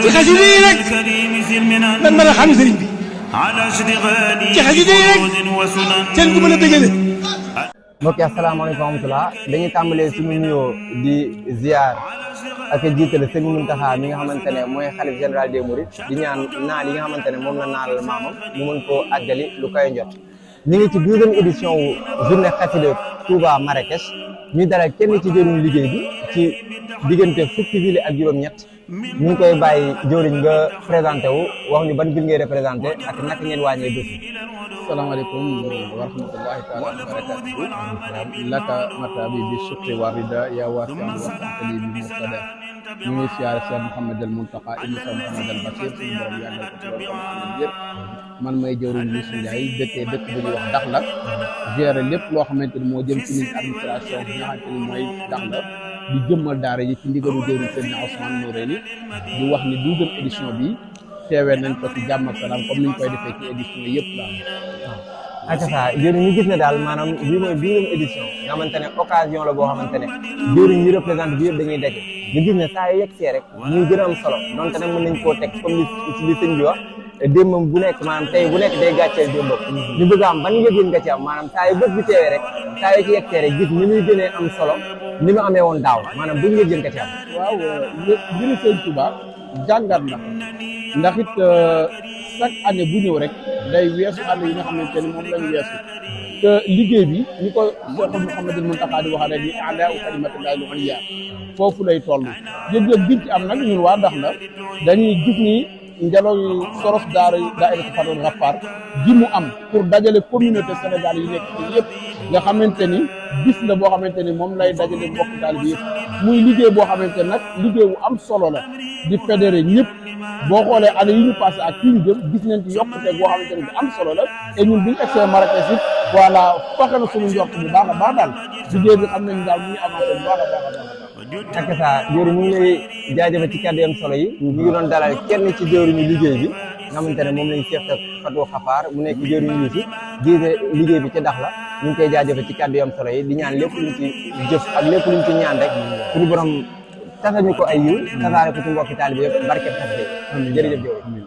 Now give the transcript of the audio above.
ci xasida yi rek lan mën a xam sëriñ bi ci xasida yi rek seen ku mën a dëggale. mbokk yi asalaamaaleykum wa rahmatulah dañuy tàmbalee suñu nuyoo di ziar ak jiitale sëñ Muntaxa mi nga xamante ne mooy xalif général des Mourides di ñaan naal yi nga xamante ne moom la naalal maamam mu mën koo àggali lu koy njot. ñu ngi ci 12e édition wu journée xasida Touba Marrakech ñuy dalal kenn ci jëriñu liggéey bi ci diggante fukki ville ak juróom-ñett ñu ngi koy bàyyi jëwriñ nga présenté wu wax ñu ban ville ngay représenté ak naka ngeen wàññee bés yi. asalaamaaleykum wa rahmatullahi taala wa barakatuhu laka matabi bi shukri wa rida ya wasi'an wasa'tali bi murtada ñu ngi siyaare Cheikh Mouhamed al Mountakha ibn Cheikh Mouhamed al Bachir suñu borom yàggal ko ci loolu yëpp man may jëwriñ Youssou Ndiaye dëkk bu ñuy wax Dakhla gérer lépp loo xamante ni moo jëm ci ministre administration bi nga xamante ni mooy Dakhla di jëmmal daara yi ci ndigalu jëwriñ Seydina Ousmane Noureyni di wax ni 12e édition bi teewee nañ ko ci jàmm ak salaam comme ni ñu koy defee ci édition yëpp la ak saa jëriñ ñu gis ne daal maanaam bii mooy 12e édition nga xamante ne occasion la boo xamante ne jëriñ ñi représenté bi yëpp dañuy dekke ñu gis ne saa yu yegg see rek muy gën a am solo donte nag mën nañ koo teg comme li sëñ bi wax démbam bu nekk maanaam tey bu nekk day gàcceel démbam ñu bëgg a am ban yëg-yëg nga ci am maanaam saa yu bés bi teewee rek saa yu ci yegg see rek gis ni muy gënee am solo ni mu amee woon daaw maanaam bu ñu yëg-yëg nga ci am. waaw mbiru sëñ Touba jàngat la ndax it chaque année bu ñëw rek day weesu année yi nga xamante ni moom lañu weesu te liggéey bi ni ko Cheikh Mouhamadul Mountakha di waxee rek ni a'laa kalimatillahi al-ulya foofu lay toll yëg-yëg biñ ci am nag ñun waa Dakhla dañuy gis ni njaloy soros daayira Fathul Ghaffar ji mu am pour dajale communauté Sénégal yi nekk ci yëpp nga xamante ni bis la boo xamante ni moom lay dajale mbokk taal bi yëpp muy liggéey boo xamante nag liggéey bu am solo la di fédéré ñëpp boo xoolee année yi ñu passé ak fii ñu jëm gis nañ ci yokkute boo xamante ni bu am solo la et ñun bu ñu egsee Marrakech it voilà fexe na suñu njort bu baax a baax daal liggéey bi xam nañu daal mu ngi avancé bu baax a baax a baax. ak saa jëwriñ ñu ngi lay jaajëfal ci kàddu yam solo yi ñu ngi doon dalal kenn ci jëwriñu liggéey bi nga xamante ne moom lañ seq Fathul Ghaffar mu nekk jëwriñu ñu si jiite liggéey bi ci Dakhla ñu ngi koy jaajëfal ci kàddu yam solo yi di ñaan lépp luñ ci jëf ak lépp luñ ci ñaan rek suñu borom tasañu ko ay yiw tasaare ko ci mbokki taalibe yëpp barke xasida jërëjëf jëwriñ